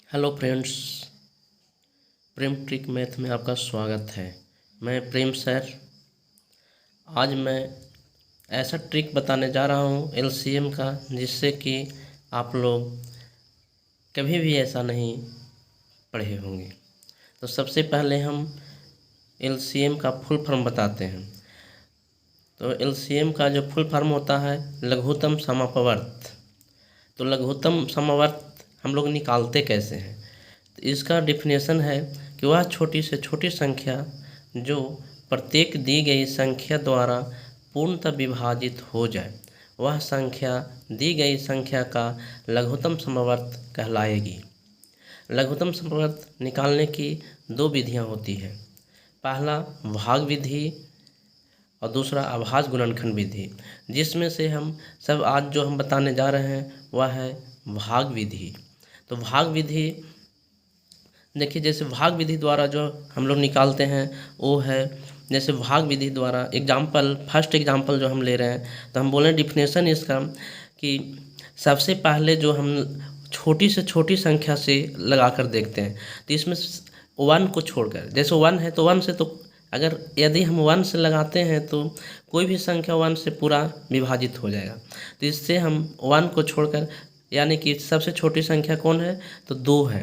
Hello friends, प्रेम trick math में आपका स्वागत है। मैं प्रेम सर। आज मैं ऐसा ट्रिक बताने जा रहा हूँ एलसीएम का, जिससे कि आप लोग कभी भी ऐसा नहीं पढ़े होंगे। तो सबसे पहले हम एलसीएम का फुल फॉर्म बताते हैं। तो एलसीएम का जो फुल फॉर्म होता है लघुत्तम समापवर्त। तो लघुत्तम समावर्त हम लोग निकालते कैसे हैं? तो इसका डिफिनेशन है कि वह छोटी से छोटी संख्या जो प्रत्येक दी गई संख्या द्वारा पूर्णतः विभाजित हो जाए, वह संख्या दी गई संख्या का लघुत्तम समवर्त कहलाएगी। लघुत्तम समवर्त निकालने की दो विधियां होती है। पहला भाग विधि और दूसरा अभाज्य गुणनखंड विधि, जिसमें से हम सब आज जो हम बताने जा रहे हैं वह है भाग विधि। तो भाग विधि देखिए, जैसे भाग विधि द्वारा जो हम लोग निकालते हैं वो है, जैसे भाग विधि द्वारा फर्स्ट एग्जांपल जो हम ले रहे हैं, तो हम बोलें डिफिनेशन इसका कि सबसे पहले जो हम छोटी से छोटी संख्या से लगा कर देखते हैं। तो इसमें वन को छोड़कर, जैसे वन है तो वन से, तो अगर यदि हम वन से लगाते हैं तो कोई भी संख्या वन से पूरा विभाजित हो जाएगा। तो इससे हम वन को छोड़कर, यानी कि सबसे छोटी संख्या कौन है? तो दो है।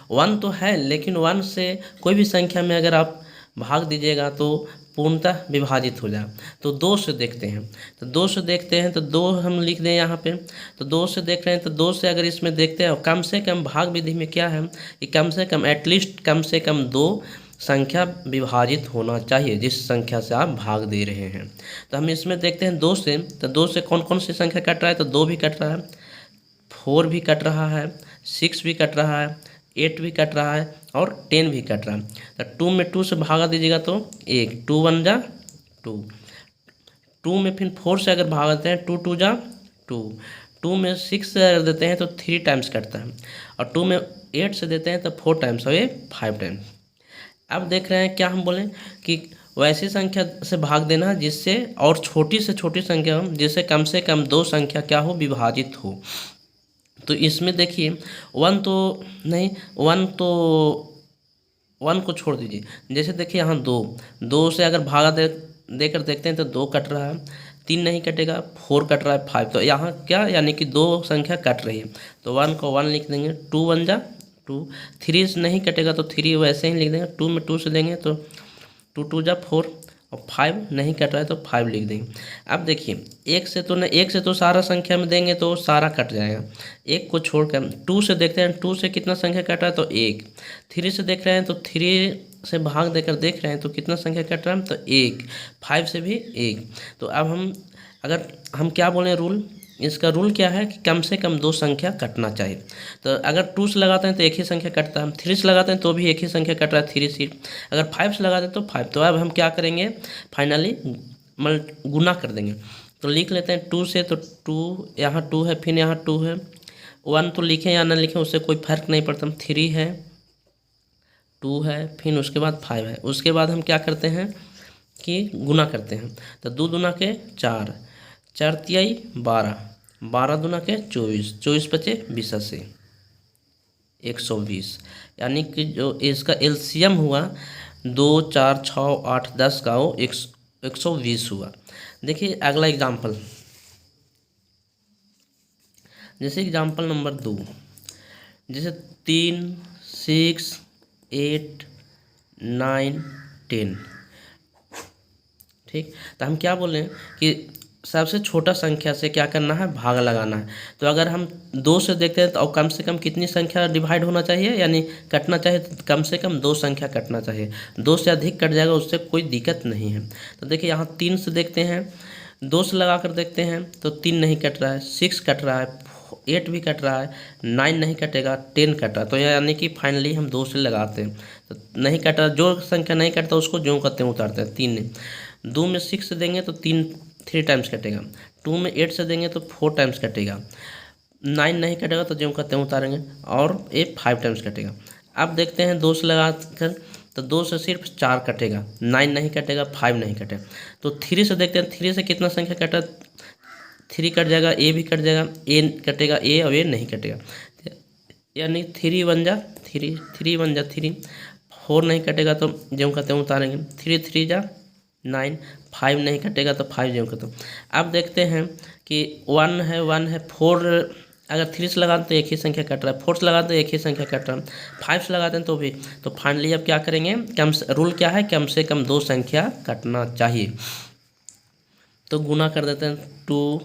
वन तो है, लेकिन वन से कोई भी संख्या में अगर आप भाग दीजिएगा तो पूर्णतः विभाजित हो जाए। तो दो से देखते हैं, तो दो हम लिख दें यहाँ पे। तो दो से देख रहे हैं, तो दो से अगर इसमें देखते हैं, कम से कम भाग विधि में क्या है कि कम से कम एटलीस्ट कम से कम दो संख्या विभाजित होना चाहिए जिस संख्या से आप भाग दे रहे हैं। तो हम इसमें देखते हैं दो से, तो दो से कौन कौन सी संख्या कट रहा है? तो दो भी कट रहा है, 4 भी कट रहा है, 6 भी कट रहा है, 8 भी कट रहा है और 10 भी कट रहा है। तो 2 में 2 से भागा दीजिएगा तो 1, 2 1 जा 2। 2 में फिर 4 से अगर भागते हैं, 2 2 जा 2। 2 में 6 से अगर देते हैं तो 3 टाइम्स कटता है, और 2 में 8 से देते हैं तो 4 टाइम्स और ये 5 टाइम्स। अब देख रहे हैं क्या हम बोलें कि वैसी संख्या से भाग देना जिससे, और छोटी से छोटी संख्या हो जिससे कम से कम दो संख्या क्या हो, विभाजित हो। तो इसमें देखिए वन तो नहीं, वन को छोड़ दीजिए। जैसे देखिए यहाँ दो से अगर भागा देकर देखते हैं तो 2 कट रहा है, 3 नहीं कटेगा, 4 कट रहा है, 5। तो यहाँ क्या, यानी कि दो संख्या कट रही है। तो 1 को 1 लिख देंगे, 2 1 जा 2। 3 से नहीं कटेगा तो 3 वैसे ही लिख देंगे। 2 में 2 से देंगे तो 2 2 जा 4, और 5 नहीं कट रहा है तो 5 लिख देंगे। अब देखिए एक से तो सारा संख्या में देंगे तो सारा कट जाएगा। एक को छोड़कर 2 से देखते हैं, 2 से कितना संख्या कट रहा है? तो 1। 3 से देख रहे हैं तो 3 से भाग देकर देख रहे हैं तो कितना संख्या कट रहा है? तो 1। 5 से भी 1। तो अब हम क्या बोलें रूल, इसका रूल क्या है कि कम से कम दो संख्या कटना चाहिए। तो अगर 2 से लगाते हैं तो एक ही संख्या कटता है, 3 से लगाते हैं तो भी एक ही संख्या कट रहा है, 3 सीट। अगर 5 से लगाते हैं तो 5। तो अब हम क्या करेंगे, फाइनली गुना कर देंगे। तो लिख लेते हैं 2 से, तो 2 यहाँ 2 है, फिर यहाँ 2 है। 1 तो लिखें या ना लिखें उससे कोई फर्क नहीं पड़ता। 3 है, 2 है, फिर उसके बाद 5 है। उसके बाद हम क्या करते हैं कि गुना करते हैं। तो 2 दूना के 4, 4 तिहाई 12, 12 दूना के 24, 24 बचे 20 से 120। यानी कि जो इसका एलसीएम हुआ 2 4 6 8 10 का, वो 120 हुआ। देखिए अगला एग्जाम्पल, जैसे एग्जाम्पल नंबर 2, जैसे 3 6 8 9 10। ठीक, तो हम क्या बोलें कि सबसे छोटा संख्या से क्या करना है, भाग लगाना है। तो अगर हम 2 से देखते हैं तो कम से कम कितनी संख्या डिवाइड होना चाहिए, यानी कटना चाहिए, तो कम से कम 2 संख्या कटना चाहिए। 2 से अधिक कट जाएगा उससे कोई दिक्कत नहीं है। तो देखिए यहाँ 3 से देखते हैं, 2 से लगा कर देखते हैं तो 3 नहीं कट रहा है, 6 कट रहा है, 8 भी कट रहा है, 9 नहीं कटेगा, 10 कट रहा है। तो यानी कि फाइनली हम 2 से लगाते हैं तो नहीं कट रहा, जो संख्या नहीं कटता उसको जो करते हैं उतारते हैं। 3 नहीं, 2 में 6 से देंगे तो 3 टाइम्स कटेगा, 2 में 8 से देंगे तो 4 टाइम्स कटेगा, 9 नहीं कटेगा तो जो करते हैं उतारेंगे, और ये 5 टाइम्स कटेगा। अब देखते हैं 2 से लगा कर, तो 2 से सिर्फ 4 कटेगा, 9 नहीं कटेगा, 5 नहीं कटेगा। तो 3 से देखते हैं, 3 से कितना संख्या कटा? 3 कट जाएगा, ए भी कट जाएगा, ए कटेगा, ए और ए नहीं कटेगा। यानी 3 1 जा 3, 3 1 जा 3, 4 नहीं कटेगा तो ज्यों कहते हैं उतारेंगे, 3 3 जा 9, 5 नहीं कटेगा तो 5 ज्यों कहते हैं। अब देखते हैं कि 1 है 4, अगर 3 से लगाते तो एक ही संख्या कट रहा है, 4 से लगाते तो एक ही संख्या कट रहा है, 5 से लगाते हैं तो भी। तो फाइनली अब क्या करेंगे, रूल क्या है, कम से कम 2 संख्या कटना चाहिए। तो गुना कर देते हैं 2,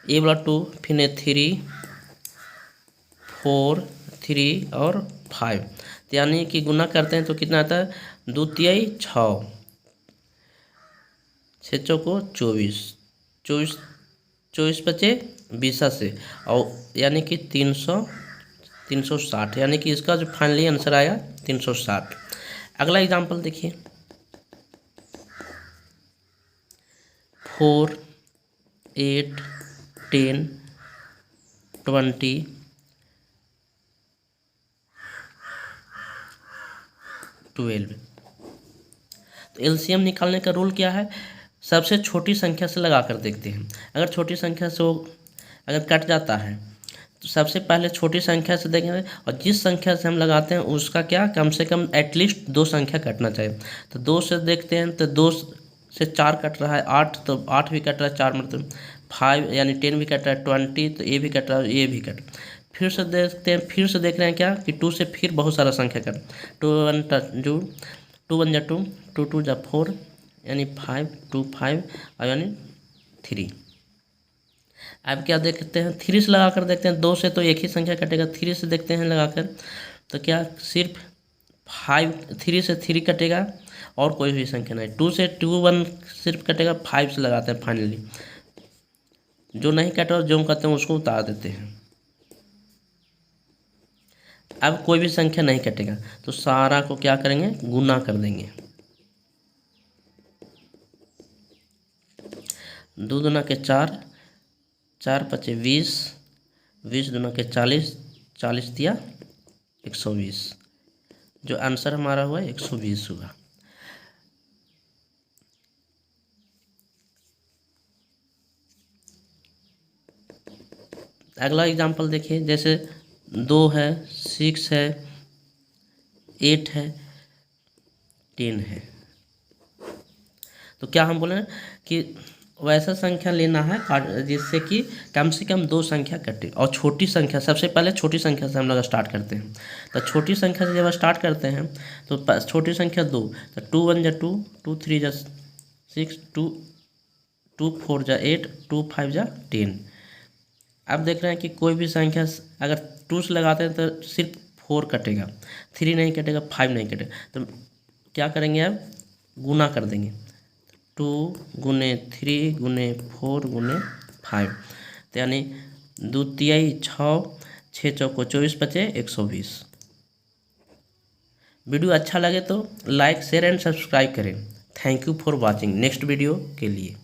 ये वाला 2, फिर 3 4 3 और 5, यानी कि गुना करते हैं तो कितना आता है, 2 तिहाई 6, 6 चौको 24, 24 बचे 20 से, और यानी कि 360, यानी कि इसका जो फाइनली आंसर आएगा 360। अगला एग्जांपल देखिए, 4 8 10 20 12। तो एलसीएम निकालने का रूल क्या है, सबसे छोटी संख्या से लगा कर देखते हैं। अगर छोटी संख्या से वो अगर कट जाता है तो सबसे पहले छोटी संख्या से देखेंगे, और जिस संख्या से हम लगाते हैं उसका क्या कम से कम एटलीस्ट 2 संख्या कटना चाहिए। तो 2 से देखते हैं तो 2 से 4 कट रहा है, 8 तो 8 भी कट रहा है, 4 मतलब 5, यानी 10 भी कट रहा है, 20 तो ये भी कट रहा है, ये भी कट। फिर से देखते हैं, फिर से देख रहे हैं क्या कि 2 से फिर बहुत सारा संख्या कट, 2 1 जा 2, 2 2 जा 4, यानी 5 2 5 और यानी 3। अब क्या देखते हैं, 3 से लगाकर देखते हैं, 2 से तो एक ही संख्या कटेगा, 3 से देखते हैं लगाकर तो क्या सिर्फ 3 से 3 कटेगा और कोई भी संख्या नहीं। 2 से 2 1 सिर्फ कटेगा, 5 से लगाते हैं फाइनली, जो नहीं कटा जो कहते हैं उसको उतार देते हैं। अब कोई भी संख्या नहीं कटेगा तो सारा को क्या करेंगे, गुना कर देंगे। 2 दूना के 4, 4 पचे 20, 20 दूना के 40, 40 दिया 120, जो आंसर हमारा हुआ 120 हुआ। अगला एग्जांपल देखिए, जैसे 2 है, 6 है, 8 है, 10 है। तो क्या हम बोले कि वैसा संख्या लेना है जिससे कि कम से कम 2 संख्या कटे, और छोटी संख्या, सबसे पहले छोटी संख्या से हम लोग स्टार्ट करते हैं। तो छोटी संख्या से जब स्टार्ट करते हैं तो छोटी संख्या 2, तो 2 1 जा 2, 2 3 जा 6, 2 4 जा 8, 2 5 जा 10। अब देख रहे हैं कि कोई भी संख्या अगर 2 से लगाते हैं तो सिर्फ 4 कटेगा, 3 नहीं कटेगा, 5 नहीं कटेगा। तो क्या करेंगे, अब गुना कर देंगे, 2 गुने 3 गुने 4 गुने 5, तो यानी 2 तिहाई 6, 6 चौको 24 बचे 120। वीडियो अच्छा लगे तो लाइक शेयर एंड सब्सक्राइब करें। Thank you for watching. Next video के लिए।